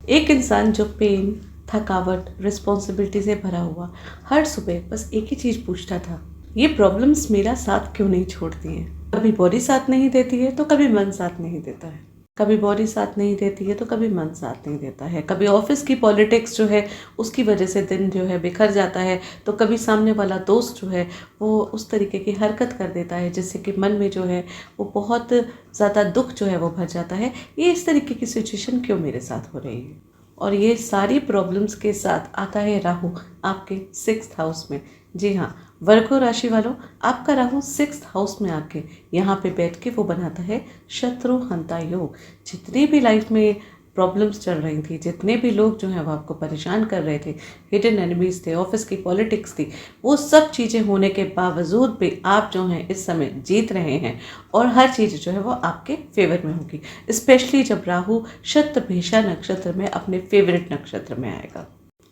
एक इंसान जो पेन, थकावट, रिस्पॉन्सिबिलिटी से भरा हुआ हर सुबह बस एक ही चीज़ पूछता था, ये प्रॉब्लम्स मेरा साथ क्यों नहीं छोड़ती हैं। कभी बॉडी साथ नहीं देती है तो कभी मन साथ नहीं देता है, कभी बॉडी साथ नहीं देती है तो कभी मन साथ नहीं देता है, कभी ऑफिस की पॉलिटिक्स जो है उसकी वजह से दिन जो है बिखर जाता है, तो कभी सामने वाला दोस्त जो है वो उस तरीके की हरकत कर देता है जिससे कि मन में जो है वो बहुत ज़्यादा दुख जो है वो भर जाता है। ये इस तरीके की सिचुएशन क्यों मेरे साथ हो रही है। और ये सारी प्रॉब्लम्स के साथ आता है राहु आपके 6th हाउस में। जी हाँ, वर्गो राशि वालों, आपका राहु 6th हाउस में आके यहाँ पे बैठ के वो बनाता है शत्रु हंता योग। जितनी भी लाइफ में प्रॉब्लम्स चल रही थी, जितने भी लोग जो हैं वो आपको परेशान कर रहे थे, हिडन एनिमीज थे, ऑफिस की पॉलिटिक्स थी, वो सब चीज़ें होने के बावजूद भी आप जो हैं इस समय जीत रहे हैं और हर चीज़ जो है वो आपके फेवर में होगी। स्पेशली जब राहु शतभिषा नक्षत्र में अपने फेवरेट नक्षत्र में आएगा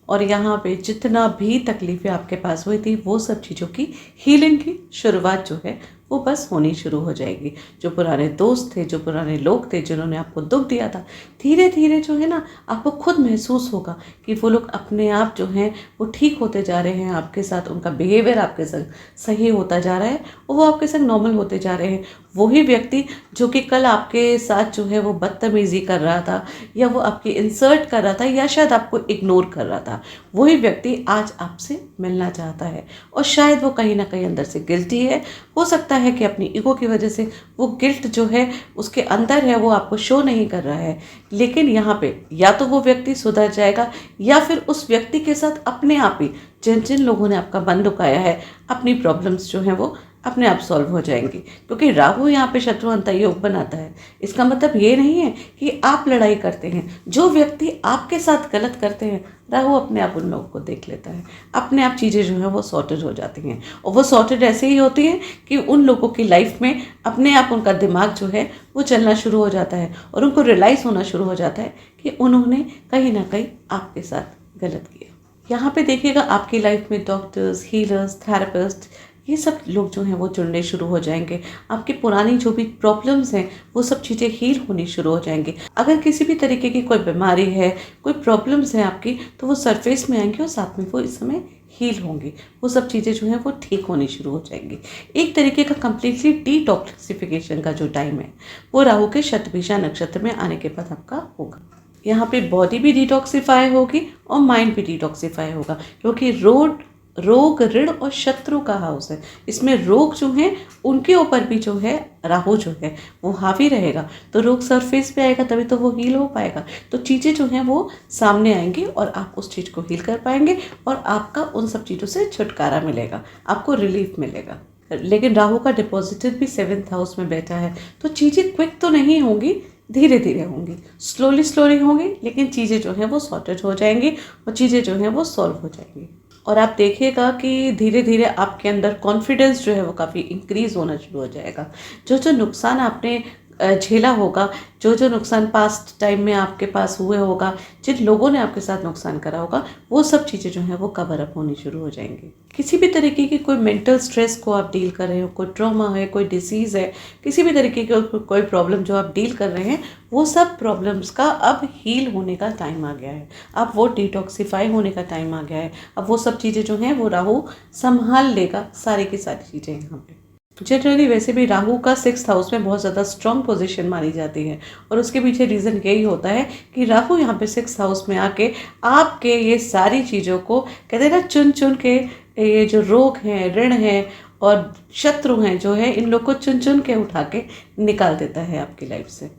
और यहाँ पे जितना भी तकलीफ़ें आपके पास हुई थी वो सब चीज़ों की हीलिंग की शुरुआत जो है वो बस होनी शुरू हो जाएगी। जो पुराने दोस्त थे, जो पुराने लोग थे जिन्होंने आपको दुख दिया था, धीरे धीरे जो है ना आपको खुद महसूस होगा कि वो लोग अपने आप जो हैं वो ठीक होते जा रहे हैं आपके साथ, उनका बिहेवियर आपके संग सही होता जा रहा है और वो आपके संग नॉर्मल होते जा रहे हैं। वही व्यक्ति जो कि कल आपके साथ जो है वो बदतमीज़ी कर रहा था या वो आपकी इंसल्ट कर रहा था या शायद आपको इग्नोर कर रहा था, वही व्यक्ति आज आपसे मिलना चाहता है और शायद वो कहीं ना कहीं अंदर से गिल्टी है। हो सकता है कि अपनी ईगो की वजह से वो गिल्ट जो है उसके अंदर है वो आपको शो नहीं कर रहा है, लेकिन यहाँ पे या तो वो व्यक्ति सुधर जाएगा या फिर उस व्यक्ति के साथ अपने आप ही जिन जिन लोगों ने आपका मन दुखाया है अपनी प्रॉब्लम्स जो हैं वो अपने आप सॉल्व हो जाएंगी। क्योंकि राहु यहाँ पे शत्रुअंता योग बनाता है, इसका मतलब ये नहीं है कि आप लड़ाई करते हैं। जो व्यक्ति आपके साथ गलत करते हैं राहु अपने आप उन लोगों को देख लेता है, अपने आप चीज़ें जो हैं वो सॉर्टेड हो जाती हैं और वो सॉर्टेड ऐसे ही होती हैं कि उन लोगों की लाइफ में अपने आप उनका दिमाग जो है वो चलना शुरू हो जाता है और उनको रियलाइज़ होना शुरू हो जाता है कि उन्होंने कहीं ना कहीं आपके साथ गलत किया। यहाँ पे देखिएगा आपकी लाइफ में डॉक्टर्स, हीलर्स, थेरेपिस्ट, ये सब लोग जो हैं वो जुड़ने शुरू हो जाएंगे। आपकी पुरानी जो भी प्रॉब्लम्स हैं वो सब चीज़ें हील होनी शुरू हो जाएंगी। अगर किसी भी तरीके की कोई बीमारी है, कोई प्रॉब्लम्स हैं आपकी, तो वो सरफेस में आएंगी और साथ में वो इस समय हील होंगी। वो सब चीज़ें जो हैं वो ठीक होनी शुरू हो जाएंगी। एक तरीके का कम्प्लीटली डिटॉक्सिफिकेशन का जो टाइम है वो राहु के शतभिषा नक्षत्र में आने के बाद आपका होगा। यहाँ पे बॉडी भी डिटॉक्सिफाई होगी और माइंड भी डिटॉक्सिफाई होगा, क्योंकि रोग, ऋण और शत्रु का हाउस है। इसमें रोग जो हैं उनके ऊपर भी जो है राहु जो है वो हावी रहेगा, तो रोग सरफेस पे आएगा तभी तो वो हील हो पाएगा। तो चीज़ें जो हैं वो सामने आएंगी और आप उस चीज़ को हील कर पाएंगे और आपका उन सब चीज़ों से छुटकारा मिलेगा, आपको रिलीफ मिलेगा। लेकिन राहु का डिपॉजिटर भी 7th हाउस में बैठा है, तो चीज़ें क्विक तो नहीं होंगी, धीरे धीरे होंगी, स्लोली होंगी, लेकिन चीज़ें जो हैं वो सॉर्टेड हो जाएंगी और चीज़ें जो हैं वो सॉल्व हो जाएंगी। और आप देखिएगा कि धीरे धीरे आपके अंदर कॉन्फिडेंस जो है वो काफ़ी इंक्रीज़ होना शुरू हो जाएगा। जो जो नुकसान आपने झेला होगा, जो जो नुकसान पास्ट टाइम में आपके पास हुए होगा, जिन लोगों ने आपके साथ नुकसान करा होगा, वो सब चीज़ें जो हैं वो कवर अप होनी शुरू हो जाएंगी। किसी भी तरीके की कोई मेंटल स्ट्रेस को आप डील कर रहे हो, कोई ट्रॉमा है, कोई डिसीज़ है, किसी भी तरीके की कोई प्रॉब्लम जो आप डील कर रहे हैं, वो सब प्रॉब्लम्स का अब हील होने का टाइम आ गया है। अब वो डिटॉक्सिफाई होने का टाइम आ गया है। अब वो सब चीज़ें जो हैं वो राहु संभाल लेगा, सारी की सारी चीज़ें यहाँ पे। जनरली वैसे भी राहु का 6th हाउस में बहुत ज़्यादा स्ट्रॉन्ग पोजीशन मानी जाती है और उसके पीछे रीज़न यही होता है कि राहु यहाँ पे 6th हाउस में आके आपके ये सारी चीज़ों को कहते हैं ना चुन चुन के, ये जो रोग हैं, ऋण हैं और शत्रु हैं जो है, इन लोग को चुन चुन के उठा के निकाल देता है आपकी लाइफ से।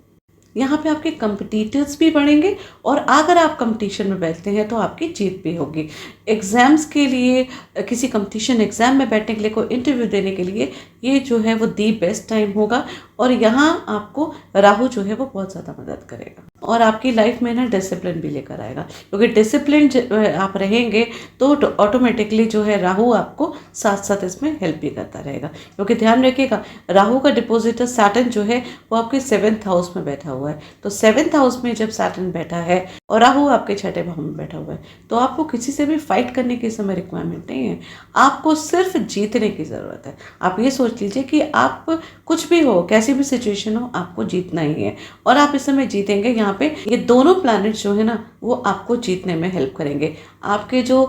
यहाँ पे आपके कंपटीटर्स भी बढ़ेंगे और अगर आप कंपटीशन में बैठते हैं तो आपकी जीत भी होगी। एग्ज़ाम्स के लिए, किसी कंपटीशन एग्ज़ाम में बैठने के लिए, कोई इंटरव्यू देने के लिए ये जो है वो दी बेस्ट टाइम होगा और यहाँ आपको राहु जो है वो बहुत ज़्यादा मदद करेगा और आपकी लाइफ में ना डिसिप्लिन भी लेकर आएगा, क्योंकि डिसिप्लिन आप रहेंगे तो ऑटोमेटिकली जो है राहु आपको साथ साथ इसमें हेल्प भी करता रहेगा। क्योंकि ध्यान रखिएगा राहु का डिपोजिटर सैटर्न जो है वो आपके 7th हाउस में बैठा हुआ है, तो 7th हाउस में जब सैटर्न बैठा है और राहु आपके 6ठे भाव में बैठा हुआ है, तो आपको किसी से भी फाइट करने की समय रिक्वायरमेंट नहीं है, आपको सिर्फ जीतने की ज़रूरत है। आप ये सोच सोच लीजिए कि आप कुछ भी हो, कैसी भी सिचुएशन हो, आपको जीतना ही है और आप इस समय जीतेंगे। यहाँ पे ये दोनों प्लैनेट जो है ना वो आपको जीतने में हेल्प करेंगे। आपके जो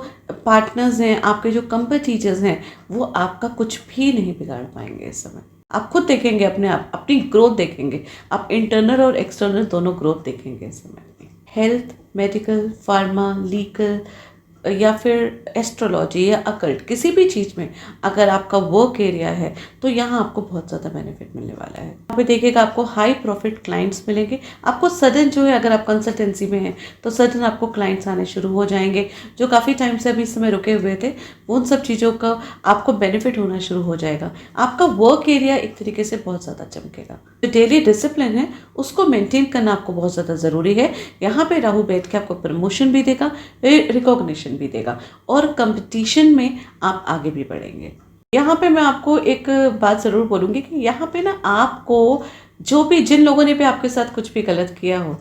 पार्टनर्स हैं, आपके जो कंपेटिटर्स हैं, वो आपका कुछ भी नहीं बिगाड़ पाएंगे इस समय। आप खुद देखेंगे अपने आप, अपनी ग्रोथ देखेंगे, आप इंटरनल और एक्सटर्नल दोनों ग्रोथ देखेंगे इस समय। हेल्थ, मेडिकल, फार्मा, लीगल या फिर एस्ट्रोलॉजी या अकल्ट, किसी भी चीज़ में अगर आपका वर्क एरिया है तो यहाँ आपको बहुत ज़्यादा बेनिफिट मिलने वाला है। यहाँ पे देखिएगा आपको हाई प्रॉफिट क्लाइंट्स मिलेंगे। आपको सडन जो है, अगर आप कंसल्टेंसी में हैं तो सडन आपको क्लाइंट्स आने शुरू हो जाएंगे जो काफ़ी टाइम से अभी इस समय रुके हुए थे। उन सब चीज़ों का आपको बेनिफिट होना शुरू हो जाएगा। आपका वर्क एरिया एक तरीके से बहुत ज़्यादा चमकेगा। जो डेली डिसिप्लिन है उसको मेंटेन करना आपको बहुत ज़्यादा ज़रूरी है। यहाँ पे राहु बैठ के आपको प्रमोशन भी देगा, रिकॉग्निशन भी देगा और कंपटीशन में आप आगे भी बढ़ेंगे। यहाँ पे मैं आपको एक बात ज़रूर बोलूँगी कि यहाँ पे ना आपको जो भी, जिन लोगों ने भी आपके साथ कुछ भी गलत किया हो,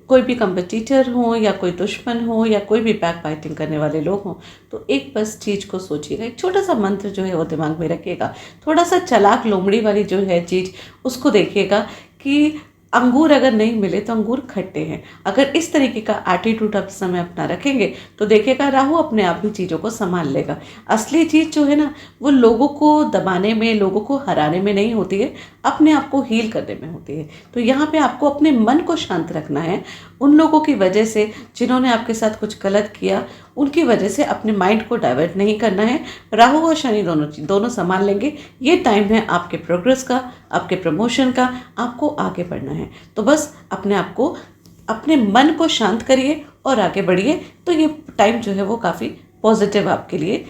कोई भी कंपटीटर हो या कोई दुश्मन हो या कोई भी बैक बाइटिंग करने वाले लोग हों, तो एक बस चीज़ को सोचिएगा, एक छोटा सा मंत्र जो है वो दिमाग में रखिएगा। थोड़ा सा चालाक लोमड़ी वाली जो है चीज़, उसको देखिएगा कि अंगूर अगर नहीं मिले तो अंगूर खट्टे हैं। अगर इस तरीके का एटीट्यूड आप समय अपना रखेंगे तो देखिएगा राहु अपने आप ही चीज़ों को संभाल लेगा। असली चीज़ जो है ना वो लोगों को दबाने में, लोगों को हराने में नहीं होती है, अपने आप को हील करने में होती है। तो यहाँ पे आपको अपने मन को शांत रखना है। उन लोगों की वजह से जिन्होंने आपके साथ कुछ गलत किया, उनकी वजह से अपने माइंड को डाइवर्ट नहीं करना है। राहु और शनि दोनों संभाल लेंगे। ये टाइम है आपके प्रोग्रेस का, आपके प्रमोशन का, आपको आगे बढ़ना है। तो बस अपने आप को, अपने मन को शांत करिए और आगे बढ़िए। तो ये टाइम जो है वो काफ़ी पॉजिटिव आपके लिए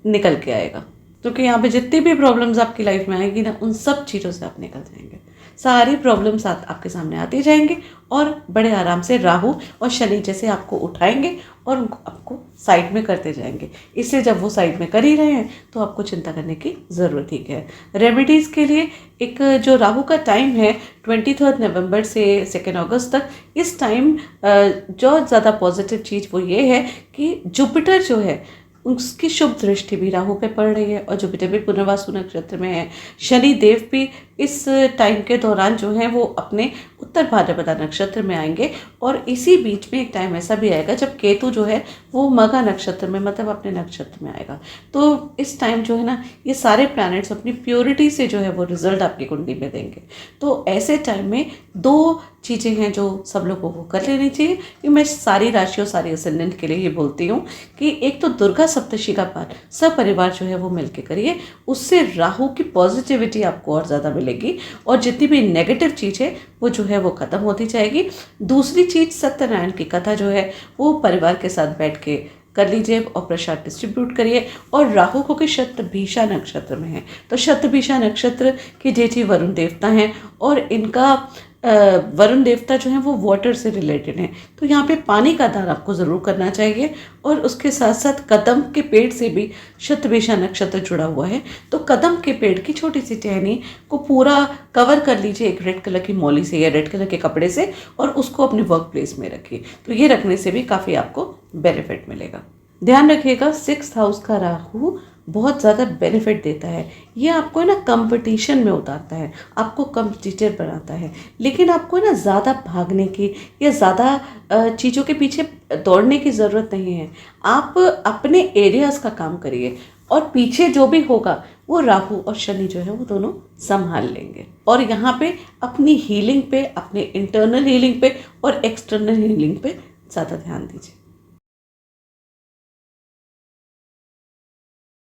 निकल के आएगा, क्योंकि यहाँ पे जितनी भी प्रॉब्लम्स आपकी लाइफ में आएगी ना, उन सब चीज़ों से आप निकल जाएंगे। सारी प्रॉब्लम्स आपके सामने आती जाएंगे और बड़े आराम से राहु और शनि जैसे आपको उठाएंगे और उनको आपको साइड में करते जाएंगे। इससे जब वो साइड में कर ही रहे हैं तो आपको चिंता करने की ज़रूरत ही है। रेमेडीज़ के लिए एक जो राहु का टाइम है 23 नवंबर से 2 अगस्त तक, इस टाइम जो ज़्यादा पॉजिटिव चीज़ वो ये है कि जुपिटर जो है उसकी शुभ दृष्टि भी राहु पे पड़ रही है और जुपिटर भी पुनर्वासु नक्षत्र में है। शनि देव भी इस टाइम के दौरान जो है वो अपने उत्तर भाद्रपदा नक्षत्र में आएंगे और इसी बीच में एक टाइम ऐसा भी आएगा जब केतु जो है वो मघा नक्षत्र में, मतलब अपने नक्षत्र में आएगा। तो इस टाइम जो है ना ये सारे प्लैनेट्स अपनी प्योरिटी से जो है वो रिजल्ट आपकी कुंडली में देंगे। तो ऐसे टाइम में 2 चीज़ें हैं जो सब लोगों को कर लेनी चाहिए। कि मैं सारी राशियों, सारी असेंडेंट के लिए ये बोलती हूँ कि एक तो दुर्गा सप्तशी का पाठ सब परिवार जो है वो मिलके करिए। उससे राहु की पॉजिटिविटी आपको और ज़्यादा मिलेगी और जितनी भी नेगेटिव चीज़ है वो जो है वो ख़त्म होती जाएगी। दूसरी चीज़, सत्यनारायण की कथा जो है वो परिवार के साथ बैठ के कर लीजिए और प्रसाद डिस्ट्रीब्यूट करिए। और राहु को कि शतभिषा नक्षत्र में है, तो शतभिषा नक्षत्र की देवता वरुण देवता हैं और इनका वरुण देवता जो है वो वाटर से रिलेटेड हैं। तो यहाँ पे पानी का दान आपको ज़रूर करना चाहिए और उसके साथ साथ कदम के पेड़ से भी शतभिषा नक्षत्र जुड़ा हुआ है। तो कदम के पेड़ की छोटी सी टहनी को पूरा कवर कर लीजिए एक रेड कलर की मौली से या रेड कलर के कपड़े से और उसको अपने वर्क प्लेस में रखिए। तो ये रखने से भी काफ़ी आपको बेनिफिट मिलेगा। ध्यान रखिएगा 6th हाउस का राहु बहुत ज़्यादा बेनिफिट देता है। ये आपको ना कंपटीशन में उतारता है, आपको कंपटीटर बनाता है, लेकिन आपको ना ज़्यादा भागने की या ज़्यादा चीज़ों के पीछे दौड़ने की ज़रूरत नहीं है। आप अपने एरियाज़ का काम करिए और पीछे जो भी होगा वो राहु और शनि जो है वो दोनों संभाल लेंगे। और यहाँ पे अपनी हीलिंग पे, अपने इंटरनल हीलिंग पे और एक्सटर्नल हीलिंग पे ज़्यादा ध्यान दीजिए।